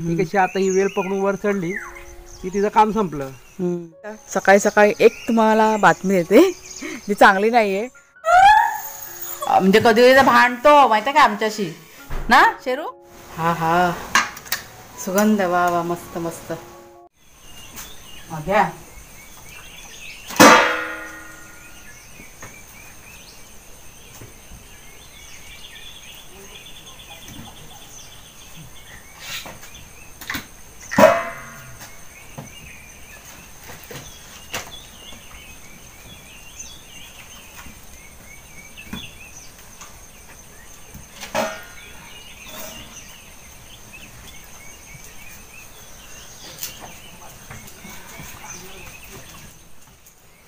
ही कशी आता ही वेळ पकडून वर चढली की तिचं काम संपलं। सकाळी सकाळी एक तुम्हाला बातमी देते जी चांगली नाहीये, म्हणजे कधी कधी भांडतो माहिती आहे का आमच्याशी ना शेरू। हा हा सुगंध वा वा मस्त मस्त घ्या।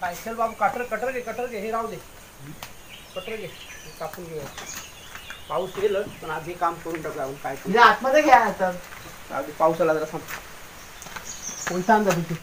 काय चल बाबू कटर घे हे राहू दे, कटर घे कापून घेऊया। पाऊस येईल पण आधी काम करून टाकूया आपण। काय आतमध्ये घ्या आता, आधी पाऊस आला जरा थांब। कोणता अंदाज होती?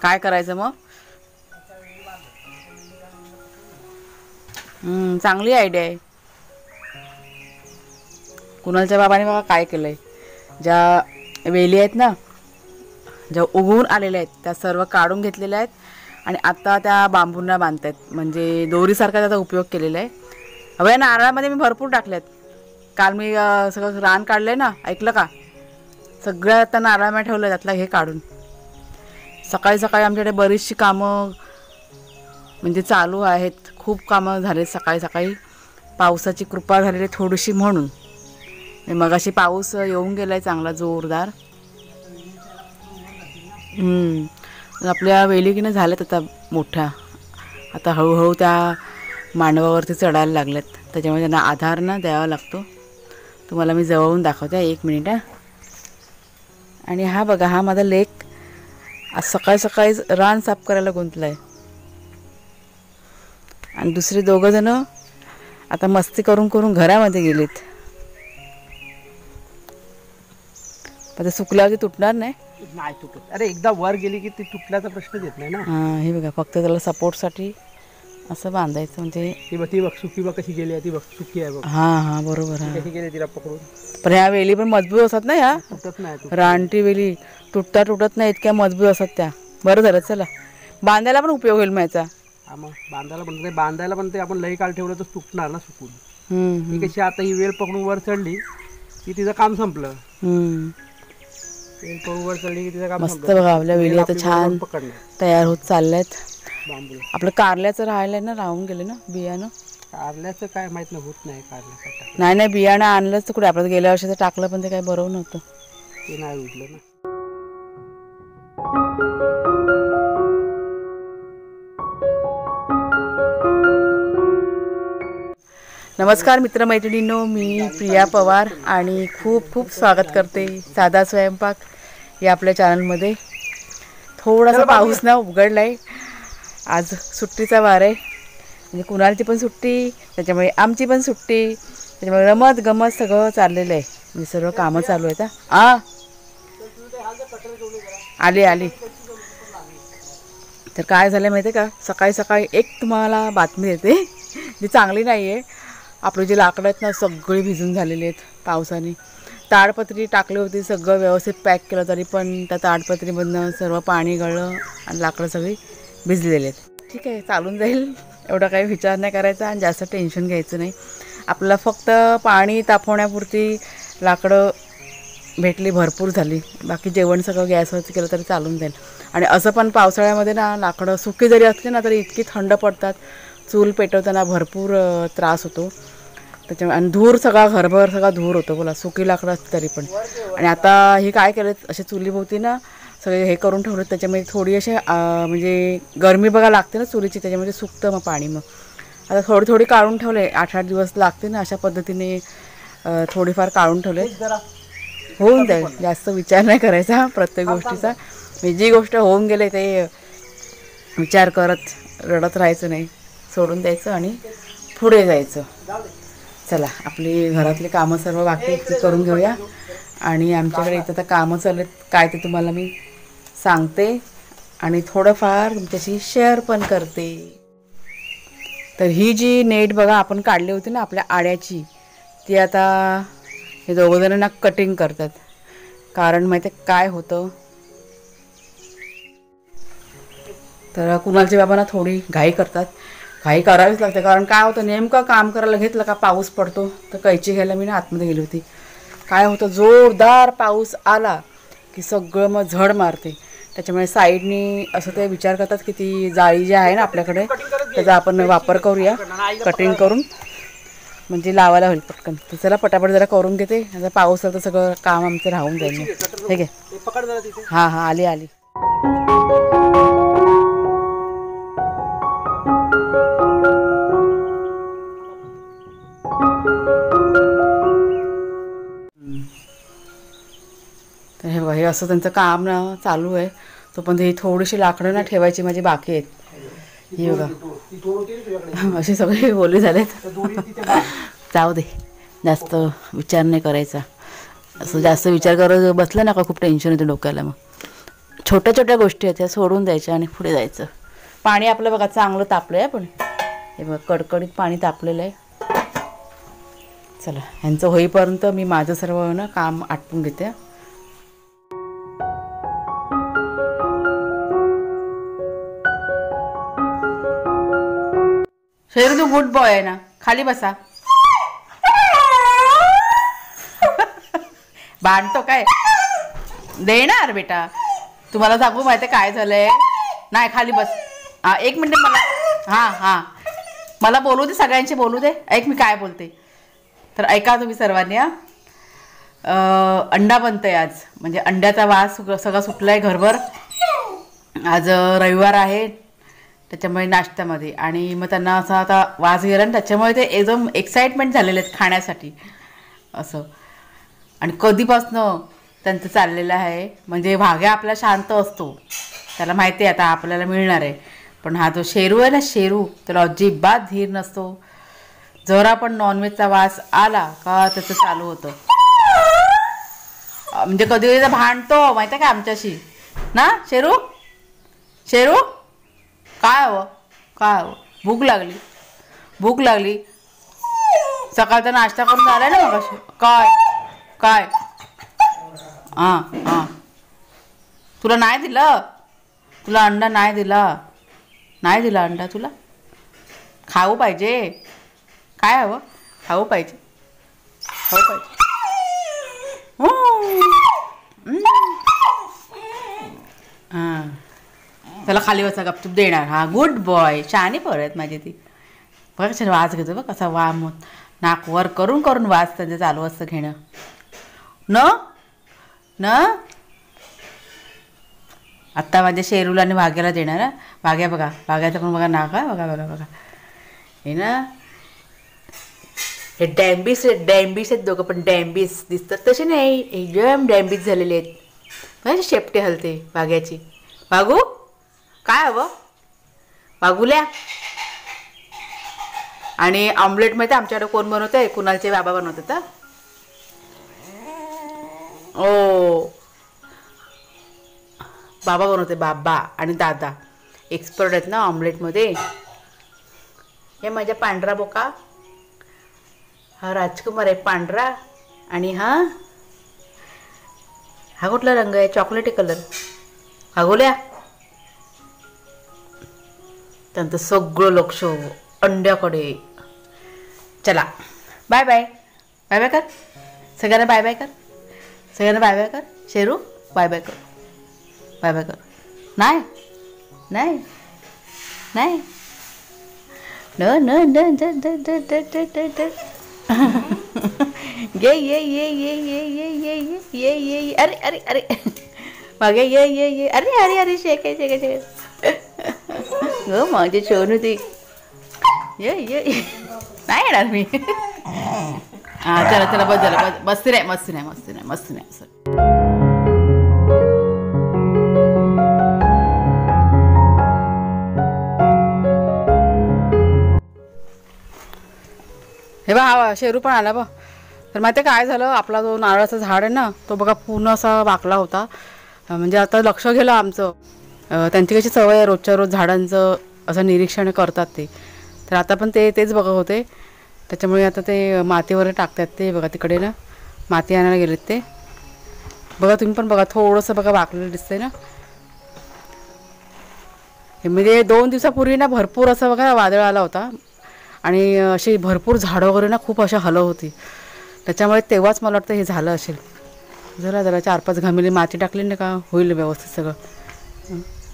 काय करायचं मग? चांगली आयडिया आहे। कुणालच्या बाबाने बघा काय केलंय, ज्या वेली आहेत ना ज्या उगवून आलेल्या आहेत त्या सर्व काढून घेतलेल्या आहेत आणि आता त्या बांबूंना बांधतायत, म्हणजे दोरीसारखा त्याचा उपयोग केलेला आहे। हवं नारळामध्ये मी भरपूर टाकल्यात, काल मी सगळं रान काढलंय ना, ऐकलं का? सगळं आता नारळामध्ये ठेवलं त्यातलं हे काढून। सकाळी सकाळी आमच्याकडे बरीचशी कामं म्हणजे चालू आहेत, खूप कामं झाले सकाळी सकाळी। पावसाची कृपा झालेली थोडीशी म्हणून मगाशी पाऊस येऊन गेलाय चांगला जोरदार। आपल्या वेली की नाही झाल्यात आता मोठ्या, आता हळूहळू त्या मांडवावरती चढायला लागल्यात, त्याच्यामुळे त्यांना आधार ना द्यावा लागतो। तुम्हाला मी जवळून दाखवते, एक मिनिट हा। आणि हा बघा, हा माझा लेक आज सकाळी सकाळी रान साफ करायला गुंतलाय आणि दुसरे दोघं जण आता मस्ती करून करून घरामध्ये गेलेत। आता सुकल्यावरती तुटणार नाही, नाही तुटत। अरे एकदा वर गेली की ती तुटल्याचा प्रश्नच येत नाही ना। हां हे बघा, फक्त त्याला सपोर्टसाठी असं बांधायचं, म्हणजे ती बघ सुकी बघ कशी गेली आहे, ती बघ सुकी आहे बघ। हां हां बरोबर आहे, कशी गेली तिला पकडून। पण ह्या वेली पण मजबूत असतात ना, ह्या तुटत नाही रानटी वेली तुटत नाही, इतक्या मजबूत असतात त्या। बरं झालं, चला बांधायला पण उपयोग होईल माझा। हा मग बांधायला पण ते आपण लई काळ ठेवलं तर तुटणार ना सुकून। ही कशी आता ही वेळ पकडून वर चढली की तिचं काम संपलं। वेळ पकडून वर चढली की तिचं काम मस्त संपलं। बघा, आपल्या वेली आता छान तयार होत चालल्यात। बांबू आपलं कारल्याचं राहिलंय ना, राहून गेले ना बियाणं। कारल्याचं काय माहित नाही, होत नाही कारल्याचं। नाही बियाणं आणलंच तर कुठे, आपलं गेल्या वर्षीचं टाकलं पण ते काही बरोबर नव्हतं, ते नाही उठलं ना। नमस्कार मित्रमैत्रिणींनो, मी प्रिया पवार आणि खूप खूप स्वागत करते साधा स्वयंपाक या आपल्या चॅनलमध्ये। थोडासा पाऊस ना उघडला आहे, आज सुट्टीचा वार आहे, म्हणजे कुणालची पण सुट्टी, त्याच्यामुळे आमची पण सुट्टी, त्याच्यामुळे रमत गमत सगळं चाललेलं आहे, म्हणजे सर्व कामं चालू आहेत। आली तर काय झालं माहिती आहे का, सकाळी सकाळी एक तुम्हाला बातमी देते जी चांगली नाही आहे। आपली जी लाकडं आहेत ना सगळी भिजून झालेली आहेत पावसाने। ताडपत्री टाकली होती, सगळं व्यवस्थित पॅक केलं, तरी पण त्या ताडपत्रीमधनं सर्व पाणी गळलं आणि लाकडं सगळी भिजलेली आहेत। ठीक आहे, चालून जाईल, एवढा काही विचार नाही करायचा आणि जास्त टेन्शन घ्यायचं नाही। आपल्याला फक्त पाणी तापवण्यापुरती लाकडं भेटली, भरपूर झाली, बाकी जेवण सगळं गॅसवरती केलं तरी चालून जाईल। आणि असं पण पावसाळ्यामध्ये ना लाकडं सुकी जरी असली ना तरी इतकी थंड पडतात, चूल पेटवताना भरपूर त्रास होतो त्याच्यामुळे। आणि धूर सगळा घरभर सगळा धूर होतो, बोला सुकी लाकडं असते तरी पण। आणि आता हे काय केलं, असे चुलीभोवती ना सगळे हे करून ठेवलं, त्याच्यामध्ये थोडी असे म्हणजे गरमी बघा लागते ना चुलीची, त्याच्यामध्ये सुकतं मग पाणी। मग आता थोडी काढून ठेवले, 8-8 दिवस लागते ना, अशा पद्धतीने थोडीफार काढून ठेवले. होऊन जाईल, जास्त विचार नाही करायचा प्रत्येक गोष्टीचा. मी जी गोष्ट होऊन गेले ते विचार करत रडत राहायचं नाही, सोडून द्यायचं आणि पुढे जायचं. चला, आपली घरातली कामं सर्व बाकी ती करून घेऊया. आणि आमच्याकडे इथं तर कामं चालत काय ते तुम्हाला मी सांगते आणि थोडंफार तुमच्याशी शेअर पण करते. तर ही जी नेट बघा आपण काढली होती ना आपल्या आड्याची, ती आता हे दोघंजणांना कटिंग करतात. कारण माहिती आहे काय होतं, तर कुणालचे बाबांना थोडी घाई करतात. घाई करावीच लागते, कारण काय होतं नेमकं काम करायला घेतलं का पाऊस पडतो. तर कैची घ्यायला मी ना आतमध्ये गेली होती. काय होतं जोरदार पाऊस आला की सगळं मग झड मारते. त्याच्यामुळे साईडनी असं ते विचार करतात की ती जाळी जी आहे ना आपल्याकडे त्याचा आपण वापर करूया कटिंग करून, म्हणजे लावायला होईल पटकन. तर चला पटापट जरा करून घेते, आता पाऊस आला तर सगळं काम आमचं राहून जाईल. ठीक आहे, हां हां आली आली. तर हे बघा, हे असं त्यांचं काम ना चालू आहे. तो पण ही थोडीशी लाकडं ना ठेवायची माझी बाकी आहेत. ही बघा असे सगळे बोलले झालेत. जाऊ दे, जास्त विचार नाही करायचा. असं जास्त विचार करत बसलं ना का खूप टेन्शन येतं डोक्याला. मग छोट्या छोट्या गोष्टी आहेत त्या सोडून द्यायच्या आणि पुढे जायचं. पाणी आपलं बघा चांगलं तापलं आहे, पण हे बघा कडकडीत पाणी तापलेलं आहे. चला, ह्यांचं होईपर्यंत मी माझं सर्व ना काम आटपून घेते. शेरू तू गुड बॉय आहे ना, खाली बसा. भांडतो काय, देणार बेटा. तुम्हाला सांगू माहिती काय झालंय, नाही खाली बस. हां 1 मिनिट मला, हां हां मला बोलू दे, सगळ्यांशी बोलू दे. ऐक मी काय बोलते. तर ऐका तुम्ही सर्वांनी. अंडा बनतंय आज, म्हणजे अंड्याचा वास सगळा सुटला आहे घरभर. आज रविवार आहे त्याच्यामुळे नाश्त्यामध्ये, आणि मग त्यांना असा आता वास गेला आणि त्याच्यामुळे ते एकदम एक्साइटमेंट झालेले आहेत खाण्यासाठी असं. आणि कधीपासनं त्यांचं चाललेलं आहे, म्हणजे भाग्या आपला शांत असतो, त्याला माहिती आहे आता आपल्याला मिळणार आहे. पण हा जो शेरू आहे ना, शेरू, त्याला अजिबात धीर नसतो. जरा पण नॉनव्हेजचा वास आला का त्याचं चालू होतं. म्हणजे कधी कधी भांडतो माहिती आहे का आमच्याशी ना. शेरू शेरू काय हवं, काय हवं, भूक लागली, भूक लागली. सकाळचा नाश्ता करून झाला ना मग. काय काय, हां हां तुला नाही दिलं, तुला अंडा नाही दिला, नाही दिला अंडा तुला. खाऊ पाहिजे, काय हवं, खाऊ पाहिजे, खाऊ पाहिजे. हां त्याला खाली बसा, गपचूप देणार. हां गुड बॉय, शहाणी परत माझी ती. बघा कशा वास घेतो, बघ कसा वास नाक वर करून करून वास त्यांचं चालू असतं घेणं न न. आत्ता माझ्या शेरूला आणि भाग्याला देणार. भाग्या बघा, भाग्याचं पण बघा नाक, बघा बघा बघा हे ना. हे डॅम्बिस डॅम्बिस आहेत दोघं पण. डॅम्बिस दिसतात तसे नाही, एकदम डॅम्बिस झालेले आहेत. बघा शेपटे हलते भाग्याची. भागू काय हवं, भागुल्या. आणि ऑमलेट माहिती आमच्याकडे कोण बनवतं आहे, कुणालचे बाबा बनवतात. ओ बाबा बनवते, बाबा आणि दादा एक्सपर्ट आहेत ना ऑमलेटमध्ये. हे माझ्या पांढरा बोका, हा राजकुमार आहे पांढरा. आणि हा हा कुठला रंग आहे, चॉकलेटी कलर. भागोल्या. त्यांचं सगळं लक्ष अंड्याकडे. चला बाय बाय, बाय बाय कर सगळ्यांना, बाय बाय कर सगळ्यांना, बाय बाय कर. शेरू बाय बाय कर, बाय बाय कर. नाही नाही नाही न न न ये ये ये ये ये ये ये ये ये ये. अरे अरे अरे मागे ये ये ये. अरे अरे अरे शेके शेके शेके. ग माझी छोनू ती. ये ये नाही येणार मी. हा चला चला बस झालं मस्त नाही मस्त नाही मस्त नाही मस्त नाही असं. हे बघा हा शेरू पण आला बघ. तर माहिती काय झालं आपला जो नारळाचा झाड आहे ना तो बघा पूर्ण असा वाकला होता. म्हणजे आता लक्ष गेलं आमचं. त्यांची कशी सवय आहे रोजच्या रोज झाडांचं असं निरीक्षण करतात ते. तर आता पण तेच बघत होते. त्याच्यामुळे आता ते मातीवर टाकतात ते बघा तिकडे ना माती आणायला गेलेत ते. बघा तुम्ही पण बघा थोडंसं बघा वाकलेलं दिसतंय ना. हे म्हणजे 2 दिवसापूर्वी ना भरपूर असं बघा वादळ आला होता. आणि अशी भरपूर झाडं वगैरे ना खूप अशा हलत होती. त्याच्यामुळे तेव्हाच मला वाटतं हे झालं असेल. जरा 4-5 घामेली माती टाकली ना का होईल व्यवस्थित सगळं.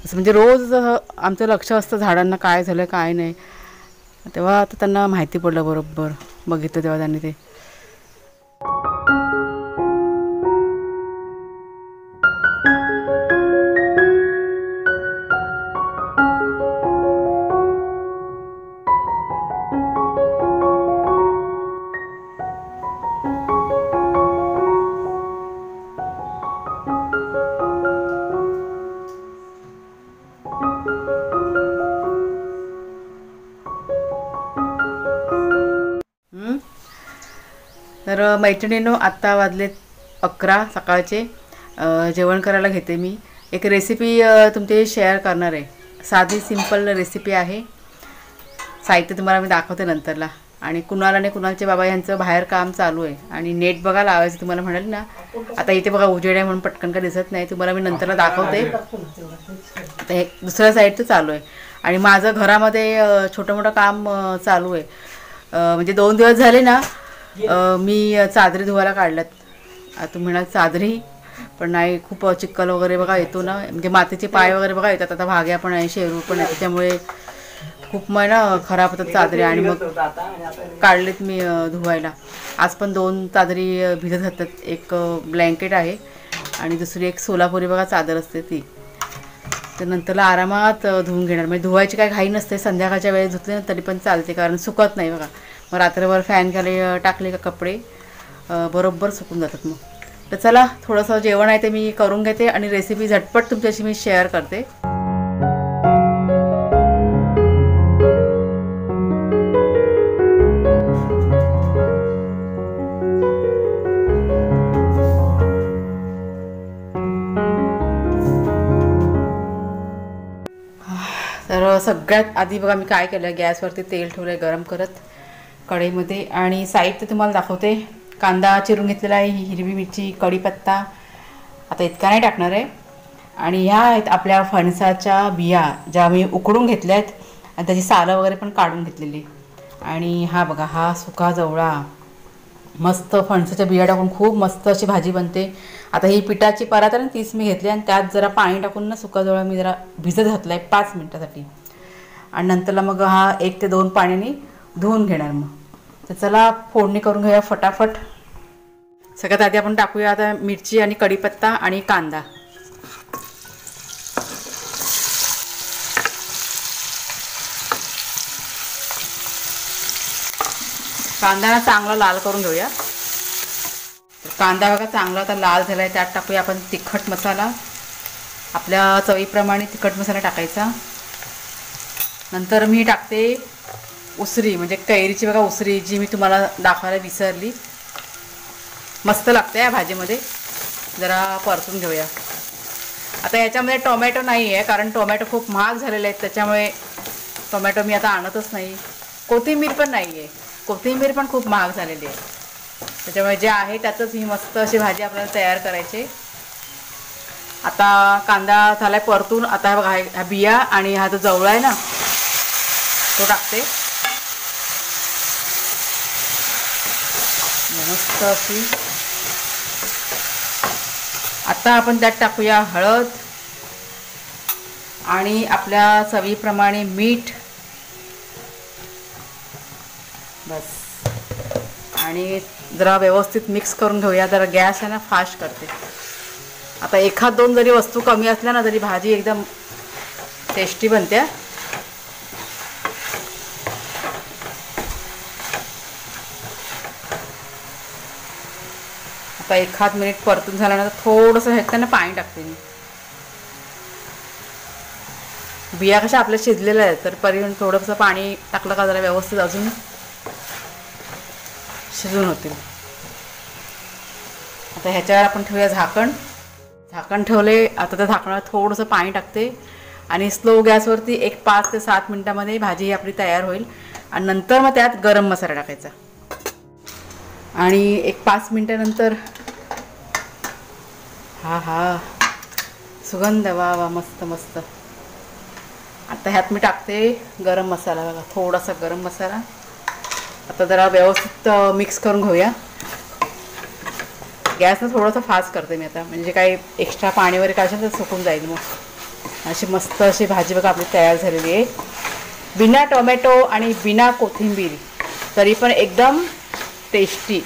असं म्हणजे रोज आमचं लक्ष असतं झाडांना काय झालं काय नाही. तेव्हा आता त्यांना माहिती पडलं बरोबर बघितलं तेव्हा त्यांनी ते. तर मैत्रिणींनो आत्ता वाजलेत 11 सकाळचे. जेवण करायला घेते मी. एक रेसिपी तुमच्याशी शेअर करणार आहे. साधी सिंपल रेसिपी आहे. साहित्य तुम्हाला मी दाखवते नंतरला. आणि कुणाल आणि कुणालचे बाबा यांचं बाहेर काम चालू आहे आणि नेट बघा लावायचं तुम्हाला म्हणाल ना. आता इथे बघा उजेड आहे म्हणून पटकन का दिसत नाही. तुम्हाला मी नंतरला दाखवते. आता हे दुसऱ्या साईडचं चालू आहे. आणि माझं घरामध्ये छोटं मोठं काम चालू आहे. म्हणजे 2 दिवस झाले ना मी चादरी धुवायला काढल्यात. तुम्ही म्हणाल चादरी पण नाही खूप चिखल वगैरे बघा येतो ना. म्हणजे मातीचे पाय वगैरे बघा येतात. आता भाग्या पण आहे शेरू पण आहे त्याच्यामुळे खूप ना खराब होतात चादरी. आणि मग काढलेत मी धुवायला. आज पण 2 चादरी भिजत घातल्यात. एक ब्लँकेट आहे आणि दुसरी एक सोलापुरी बघा चादर असते ती. तर नंतरला आरामात धुवून घेणार. म्हणजे धुवायची काय घाई नसते. संध्याकाळच्या वेळेस धुतले ना तरी पण चालते कारण सुकत नाही बघा. मग रात्रभर फॅन खाली टाकले का कपडे बरोबर सुकून जातात. मग तर चला थोडंसं जेवण आहे ते मी करून घेते आणि रेसिपी झटपट तुमच्याशी मी शेअर करते. तर सगळ्यात आधी बघा मी काय केलं गॅसवरती तेल ठेवलं गरम करत कढईमध्ये. आणि साहित्य तुम्हाला दाखवते. कांदा चिरून घेतलेला आहे, हिरवी मिरची, कढीपत्ता आता इतका नाही टाकणार आहे. आणि ह्या आहेत आपल्या फणसाच्या बिया ज्या मी उकडून घेतल्या आहेत आणि त्याची सालं वगैरे पण काढून घेतलेली. आणि हा बघा हा सुका जवळा मस्त फणसाच्या बिया टाकून खूप मस्त अशी भाजी बनते. आता ही पिठाची परात आहे ना तीच मी घेतली आणि त्यात जरा पाणी टाकून ना सुका जवळा मी जरा भिजत घातला आहे 5 मिनटासाठी. आणि नंतरला मग हा 1 ते 2 पाण्याने धुवून घेणार. मग तर चला फोडणी करून घेऊया फटाफट. सगळ्यात आधी आपण टाकूया आता मिरची आणि कढीपत्ता आणि कांदा. कांदा चांगला लाल करून घेऊया. कांदा बघा चांगला आता लाल झाला आहे. त्यात टाकूया आपण तिखट मसाला. आपल्या चवीप्रमाणे तिखट मसाला टाकायचा. नंतर मी टाकते उसरी म्हणजे कैरीची बघा उसरी जी मी तुम्हाला दाखवायला विसरली. मस्त लागते या भाजीमध्ये. जरा परतून घेऊया. आता याच्यामध्ये टोमॅटो नाही आहे कारण टोमॅटो खूप महाग झालेले आहेत त्याच्यामुळे टोमॅटो मी आता आणतच नाही. कोथिंबीर पण नाही आहे. कोथिंबीर पण खूप महाग झालेली आहे त्याच्यामुळे जे आहे त्यातच ही मस्त अशी भाजी आपल्याला तयार करायची. आता कांदा झालाय परतून. आता बघा ह्या बिया आणि हा जो जवळा आहे ना तो टाकते. मस्त अशी. आता आपण त्यात टाकूया हळद आणि आपल्या चवीप्रमाणे मीठ बस. आणि जरा व्यवस्थित मिक्स करून घेऊया. जरा गॅस आहे ना फास्ट करते. आता 1-2 जरी वस्तू कमी असल्या ना तरी भाजी एकदम टेस्टी बनते. आता 1 मिनिट परतून झाल्यानंतर थोडंसं ह्याच्यानं पाणी टाकते मी. बिया कशा आपल्या शिजलेल्या आहेत तर परिणाम थोडंसं पाणी टाकलं का जरा व्यवस्थित अजून शिजून होतील. आता ह्याच्यावर आपण ठेवूया झाकण ठेवले. आता त्या झाकणावर थोडंसं पाणी टाकते आणि स्लो गॅसवरती 5 ते 7 मिनटामध्ये भाजी आपली तयार होईल. आणि नंतर मग त्यात गरम मसाला टाकायचा आणि 5 मिनटानंतर हा सुगंध वा वा मस्त मस्त. आता ह्यात मी टाकते गरम मसाला. बघा थोडासा गरम मसाला. आता जरा व्यवस्थित मिक्स करून घेऊया. गॅसनं थोडंसं फास्ट करते मी आता, म्हणजे काही एक्स्ट्रा पाणी वगैरे काय असेल तर सुकून जाईल. मग अशी मस्त अशी भाजी बघा आपली तयार झालेली आहे, बिना टोमॅटो आणि बिना कोथिंबीर, तरी पण एकदम टेस्टी.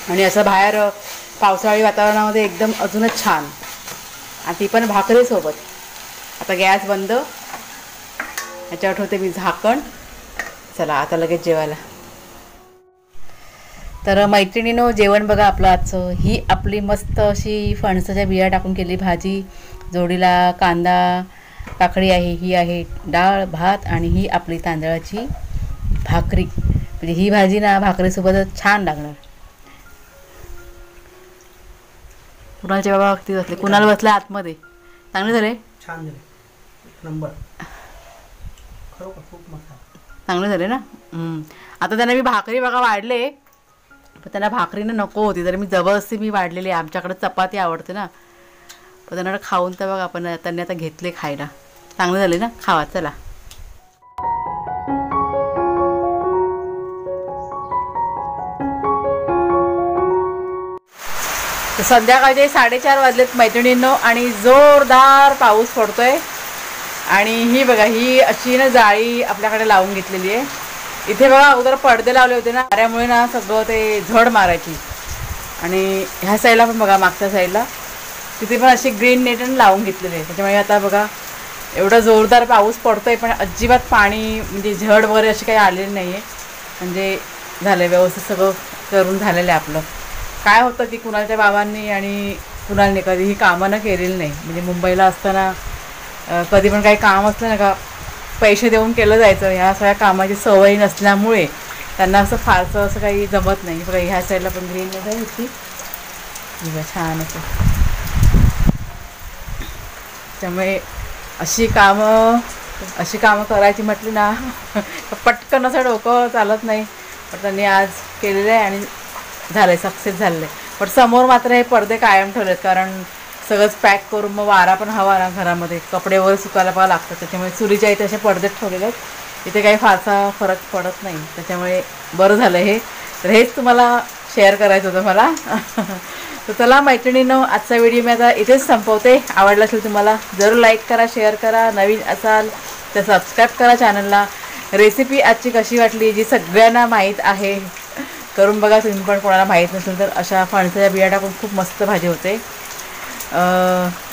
आणि असं बाहेर पावसाळी वातावरणामध्ये एकदम अजूनच छान, आणि ती पण भाकरीसोबत. आता गॅस बंद, याच्यावर ठेवते मी झाकण. चला आता लगेच जेवायला. तर मैत्रिणीनो, जेवण बघा आपलं आजचं. ही आपली मस्त अशी फणसाच्या बिया टाकून केली भाजी, जोडीला कांदा काकडी आहे, ही आहे डाळ भात, आणि ही आपली तांदळाची भाकरी. म्हणजे ही भाजी ना भाकरीसोबतच छान लागणार. कुणालचे बाबा किती बसले, कुणाल बसल्या आतमध्ये. चांगले झाले, छान झाले, नंबर. खरोखर खूप मस्त चांगले झाले ना. आता त्यांना मी भाकरी बघा वाढले, पण त्यांना भाकरीनं नको होती, तर मी जबरदस्ती मी वाढलेली आहे. आमच्याकडे चपाती आवडते ना, पण त्यांना खाऊन तर बघा आपण त्यांनी आता घेतले खायला. चांगले झाले ना, खावा चला. तर संध्याकाळचे 4:30 वाजलेत मैत्रिणींनो, आणि जोरदार पाऊस पडतोय. आणि ही बघा, ही अशी ना जाळी आपल्याकडे लावून घेतलेली आहे. इथे बघा अगोदर पडदे लावले होते ना, त्यामुळे ना सगळं ते झड मारायची. आणि ह्या साईडला पण बघा, मागच्या साईडला तिथे पण अशी ग्रीन नेट लावून घेतलेली आहे. त्याच्यामुळे आता बघा एवढा जोरदार पाऊस पडतोय, पण अजिबात पाणी म्हणजे झड वगैरे अशी काही आलेली नाही आहे. म्हणजे झालं व्यवस्थित, सगळं करून झालेलं आहे आपलं. काय होतं की कुणालच्या बाबांनी आणि कुणालने कधीही कामं न केलेली नाही. म्हणजे मुंबईला असताना कधी पण काही काम असलं ना का पैसे देऊन केलं जायचं. ह्या सगळ्या कामाची सवय नसल्यामुळे त्यांना असं फारसं असं काही जमत नाही. बघा ह्या साईडला पण ग्रीन मध्ये होती बघा, छान असं. त्यामुळे अशी कामं करायची म्हटली ना पटकन असं डोकं चालत नाही. पण त्यांनी आज केलेलं आहे आणि झालं, सक्सेस झालेलं आहे. पण समोर मात्र हे पडदे कायम ठेवलेत, कारण सगळंच पॅक करून मग वारा पण हवा ना घरामध्ये, कपडे वगैरे सुकायला पाहा लागतात. त्याच्यामुळे चुलीच्या इथे असे पडदेच ठेवलेले आहेत. इथे काही फारसा फरक पडत नाही, त्याच्यामुळे बरं झालं हे. तर हेच तुम्हाला शेअर करायचं होतं मला. तर चला मैत्रिणींनो, आजचा व्हिडिओ मी आता इथेच संपवते. आवडला असेल तुम्हाला जरूर लाईक करा, शेअर करा. नवीन असाल तर सबस्क्राईब करा चॅनलला. रेसिपी आजची कशी वाटली, जी सगळ्यांना माहीत आहे, करून बघा तुम्ही पण. कोणाला माहीत नसेल तर अशा फणसाच्या बिया टाकून खूप मस्त भाजी होते.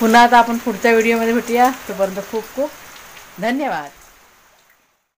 पुन्हा आता आपण पुढच्या व्हिडिओमध्ये भेटूया. तोपर्यंत खूप खूप धन्यवाद.